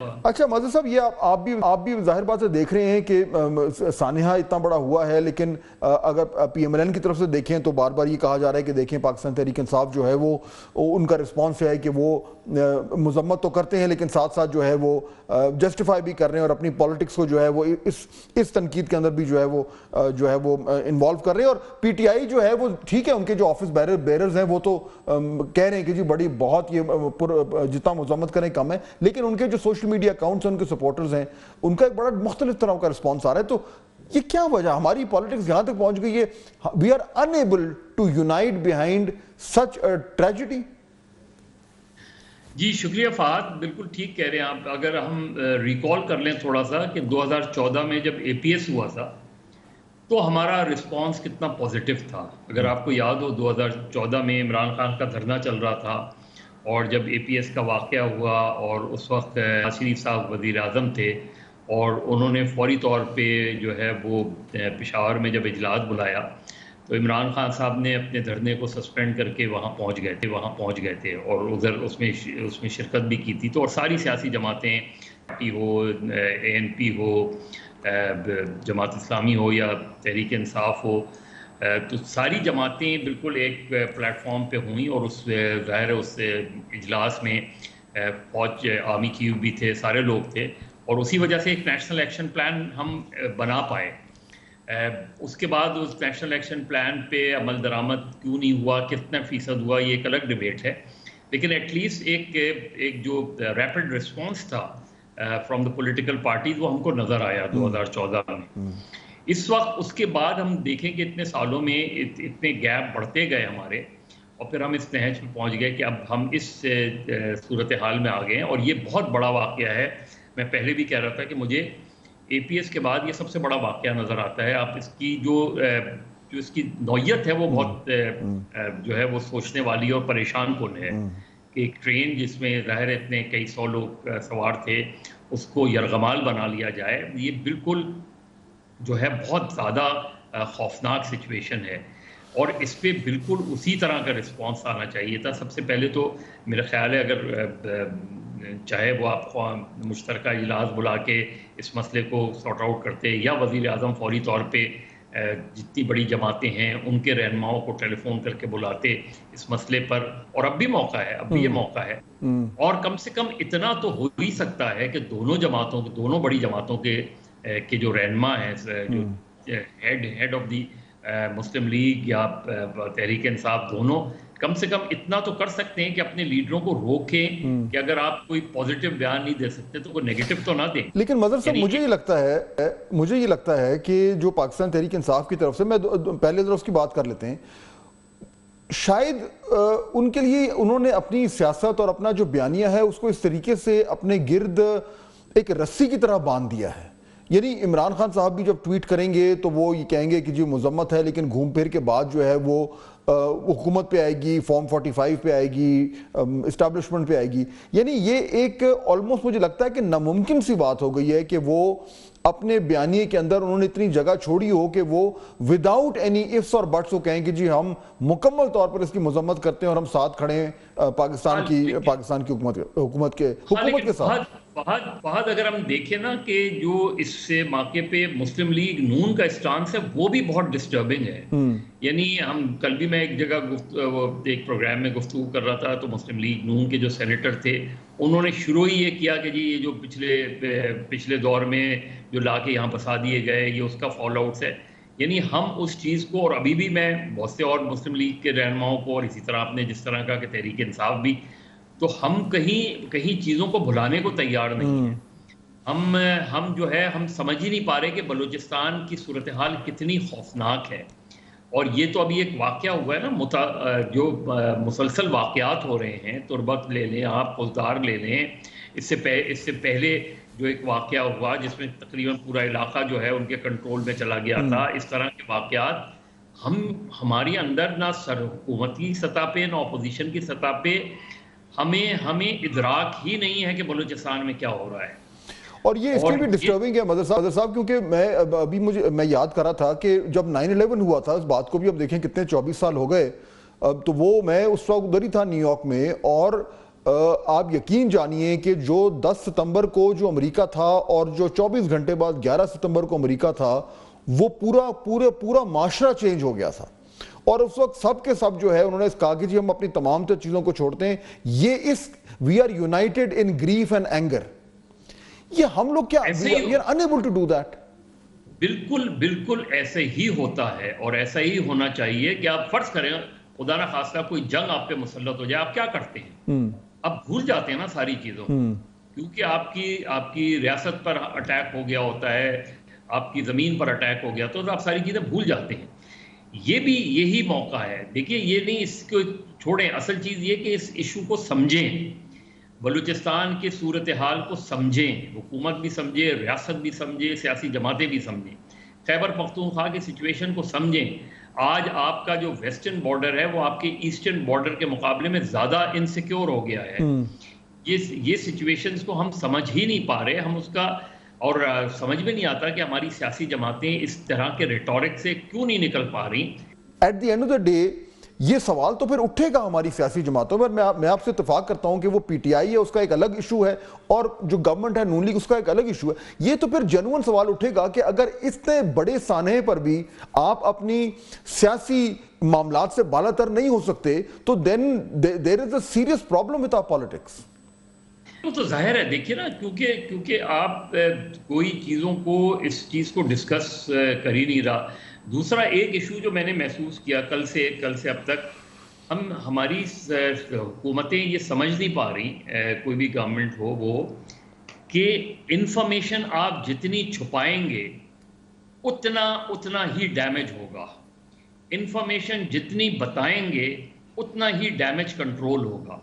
اچھا مظہر صاحب، یہ آپ بھی ظاہر بات سے دیکھ رہے ہیں کہ سانحہ اتنا بڑا ہوا ہے، لیکن اگر پی ایم ایل این کی طرف سے دیکھیں تو بار بار یہ کہا جا رہا ہے کہ دیکھیں پاکستان تحریک انصاف جو ہے وہ ان کا رسپانس ہے کہ وہ مذمت تو کرتے ہیں لیکن ساتھ ساتھ جو ہے وہ جسٹیفائی بھی کر رہے ہیں اور اپنی پالیٹکس کو جو ہے وہ اس تنقید کے اندر بھی جو ہے وہ انوالو کر رہے ہیں. اور پی ٹی آئی جو ہے وہ ٹھیک ہے، ان کے جو آفس بیررز ہیں وہ تو کہہ رہے ہیں کہ جی بڑی بہت یہ جتنا مذمت کریں کم ہے، لیکن ان کے جو سوشل میڈیا اکاؤنٹس ہیں، ان کے سپورٹرز ہیں، ان کا ایک بڑا مختلف طرح کا رسپانس آ رہا ہے. تو یہ کیا وجہ، ہماری پالیٹکس یہاں تک پہنچ گئی ہے، we are unable to unite behind such a tragedy? جی شکریہ فہد، بالکل ٹھیک کہہ رہے ہیں آپ. اگر ہم ریکال کر لیں تھوڑا سا کہ 2014 میں جب اے پی ایس ہوا تھا تو ہمارا رسپانس کتنا پازیٹیو تھا. اگر آپ کو یاد ہو 2014 میں عمران خان کا دھرنا چل رہا تھا، اور جب اے پی ایس کا واقعہ ہوا اور اس وقت نواز شریف صاحب وزیر اعظم تھے اور انہوں نے فوری طور پہ جو ہے وہ پشاور میں جب اجلاس بلایا تو عمران خان صاحب نے اپنے دھرنے کو سسپینڈ کر کے وہاں پہنچ گئے تھے اور ادھر اس میں شرکت بھی کی تھی. تو اور ساری سیاسی جماعتیں، پارٹی ہو، اے این پی ہو، جماعت اسلامی ہو یا تحریک انصاف ہو، تو ساری جماعتیں بالکل ایک پلیٹ فارم پہ ہوئیں. اور اس ظاہر اس اجلاس میں فوج آرمی چیف بھی تھے، سارے لوگ تھے، اور اسی وجہ سے ایک نیشنل ایکشن پلان ہم بنا پائے. اس کے بعد اس نیشنل ایکشن پلان پہ عمل درآمد کیوں نہیں ہوا، کتنا فیصد ہوا، یہ ایک الگ ڈیبیٹ ہے. لیکن ایٹ لیسٹ ایک جو ریپڈ رسپانس تھا فرام دا پولیٹیکل پارٹیز وہ ہم کو نظر آیا 2014 میں. اس وقت اس کے بعد ہم دیکھیں کہ اتنے سالوں میں اتنے گیپ بڑھتے گئے ہمارے، اور پھر ہم اس نہج میں پہنچ گئے کہ اب ہم اس صورتحال میں آ گئے ہیں. اور یہ بہت بڑا واقعہ ہے. میں پہلے بھی کہہ رہا تھا کہ مجھے اے پی ایس کے بعد یہ سب سے بڑا واقعہ نظر آتا ہے. آپ اس کی جو اس کی نوعیت ہے وہ بہت جو ہے وہ سوچنے والی اور پریشان کن ہے کہ ایک ٹرین جس میں ظاہر اتنے کئی سو لوگ سوار تھے اس کو یرغمال بنا لیا جائے. یہ بالکل جو ہے بہت زیادہ خوفناک سچویشن ہے، اور اس پہ بالکل اسی طرح کا رسپانس آنا چاہیے تھا. سب سے پہلے تو میرا خیال ہے اگر چاہے وہ آپ مشترکہ اجلاس بلا کے اس مسئلے کو سارٹ آؤٹ کرتے، یا وزیر اعظم فوری طور پہ جتنی بڑی جماعتیں ہیں ان کے رہنماؤں کو ٹیلی فون کر کے بلاتے اس مسئلے پر. اور اب بھی موقع ہے، اب بھی یہ موقع ہے. اور کم سے کم اتنا تو ہو ہی سکتا ہے کہ دونوں بڑی جماعتوں کے جو رہنما ہیں، جو head of the Muslim League یا تحریک انصاف، دونوں کم سے کم اتنا تو کر سکتے ہیں کہ اپنے لیڈروں کو روکیں کہ اگر آپ کوئی پازیٹیو بیان نہیں دے سکتے تو کوئی نیگیٹو تو نہ دیں. لیکن مظہر صاحب مجھے یہ لگتا ہے کہ جو پاکستان تحریک انصاف کی طرف سے، میں پہلے ذرا اس کی بات کر لیتے ہیں، شاید ان کے لیے انہوں نے اپنی سیاست اور اپنا جو بیانیہ ہے اس کو اس طریقے سے اپنے گرد ایک رسی کی طرح باندھ دیا ہے. یعنی عمران خان صاحب بھی جب ٹویٹ کریں گے تو وہ یہ کہیں گے کہ جی مذمت ہے، لیکن گھوم پھر کے بعد جو ہے وہ حکومت پہ آئے گی، فارم 45 پہ آئے گی، اسٹیبلشمنٹ پہ آئے گی. یعنی یہ ایک آلموسٹ مجھے لگتا ہے کہ ناممکن سی بات ہو گئی ہے کہ وہ اپنے بیانیے کے اندر انہوں نے اتنی جگہ چھوڑی ہو کہ وہ وداؤٹ اینی ifs اور بٹس وہ کہیں کہ جی ہم مکمل طور پر اس کی مذمت کرتے ہیں اور ہم ساتھ کھڑے ہیں پاکستان کی حکومت کے ساتھ. فہد اگر ہم دیکھیں نا کہ جو اس سے موقع پہ مسلم لیگ نون کا اسٹانس ہے وہ بھی بہت ڈسٹربنگ ہے. یعنی ہم کل بھی میں ایک جگہ ایک پروگرام میں گفتگو کر رہا تھا تو مسلم لیگ نون کے جو سینیٹر تھے انہوں نے شروع ہی یہ کیا کہ جی یہ جو پچھلے دور میں جو لا کے یہاں بسا دیے گئے یہ اس کا فال آؤٹس ہے. یعنی ہم اس چیز کو، اور ابھی بھی میں بہت سے اور مسلم لیگ کے رہنماؤں کو، اور اسی طرح آپ نے جس طرح کا کہ تحریک انصاف بھی، تو ہم کہیں چیزوں کو بھلانے کو تیار نہیں ہیں. ہم جو ہے ہم سمجھ ہی نہیں پا رہے کہ بلوچستان کی صورتحال کتنی خوفناک ہے. اور یہ تو ابھی ایک واقعہ ہوا ہے نا، جو مسلسل واقعات ہو رہے ہیں، تربت لے لیں آپ، پوزدار لے لیں، اس سے پہلے جو ایک واقعہ ہوا جس میں تقریباً پورا علاقہ جو ہے ان کے کنٹرول میں چلا گیا تھا. اس طرح کے واقعات ہماری اندر نہ حکومتی سطح پہ نہ اپوزیشن کی سطح پہ ہمیں ادراک ہی نہیں ہے کہ بلوچستان میں کیا ہو رہا ہے. اور یہ اس کے بھی ڈسٹربنگ ہے مظہر صاحب، کیونکہ میں یاد کر رہا تھا کہ جب 9/11 ہوا تھا، اس بات کو بھی اب دیکھیں کتنے 24 سال ہو گئے، تو وہ میں اس وقت ادھر ہی تھا نیو یارک میں، اور آپ یقین جانیے کہ جو 10 ستمبر کو جو امریکہ تھا اور جو 24 گھنٹے بعد 11 ستمبر کو امریکہ تھا، وہ پورا معاشرہ چینج ہو گیا تھا، اور اس وقت سب کے سب جو ہے انہوں نے اس کہا کہ جی ہم اپنی تمام تر چیزوں کو چھوڑتے ہیں، we are united in grief and anger. یہ ہم لوگ کیا we are unable to do that. بالکل ایسے ہی ہوتا ہے، اور ایسا ہی ہونا چاہیے کہ آپ فرض کریں خدا نہ خواستہ کوئی جنگ آپ پہ مسلط ہو جائے، آپ کیا کرتے ہیں؟ آپ بھول جاتے ہیں نا ساری چیزوں، کیونکہ آپ کی ریاست پر اٹیک ہو گیا ہوتا ہے، آپ کی زمین پر اٹیک ہو گیا تو آپ ساری چیزیں بھول جاتے ہیں۔ یہ بھی یہی موقع ہے، دیکھیے یہ نہیں اس کو چھوڑیں، اصل چیز یہ کہ اس ایشو کو سمجھیں، بلوچستان کی صورتحال کو سمجھیں، حکومت بھی سمجھے، ریاست بھی سمجھے، سیاسی جماعتیں بھی سمجھیں، خیبر پختونخوا کی سچویشن کو سمجھیں۔ آج آپ کا جو ویسٹرن بارڈر ہے وہ آپ کے ایسٹرن بارڈر کے مقابلے میں زیادہ انسیکیور ہو گیا ہے۔ یہ سچویشنز کو ہم سمجھ ہی نہیں پا رہے، ہم اس کا اور سمجھ میں نہیں آتا کہ ہماری سیاسی جماعتیں اس طرح کے ریٹورک سے کیوں نہیں نکل پا رہی۔ At the end of the day یہ سوال تو پھر اٹھے گا ہماری سیاسی جماعتوں پر۔ میں آپ سے اتفاق کرتا ہوں کہ وہ پی ٹی آئی ہے، اس کا ایک الگ ایشو ہے، اور جو گورنمنٹ ہے نون لیگ، اس کا ایک الگ ایشو ہے۔ یہ تو پھر جنون سوال اٹھے گا کہ اگر اتنے بڑے سانحے پر بھی آپ اپنی سیاسی معاملات سے بالا تر نہیں ہو سکتے تو then there is a serious problem with our politics. وہ تو ظاہر ہے، دیکھیے نا، کیونکہ آپ کوئی چیزوں کو اس چیز کو ڈسکس کر ہی نہیں رہا۔ دوسرا ایک ایشو جو میں نے محسوس کیا کل سے اب تک، ہماری حکومتیں یہ سمجھ نہیں پا رہی، کوئی بھی گورنمنٹ ہو وہ، کہ انفارمیشن آپ جتنی چھپائیں گے اتنا ہی ڈیمیج ہوگا، انفارمیشن جتنی بتائیں گے اتنا ہی ڈیمیج کنٹرول ہوگا۔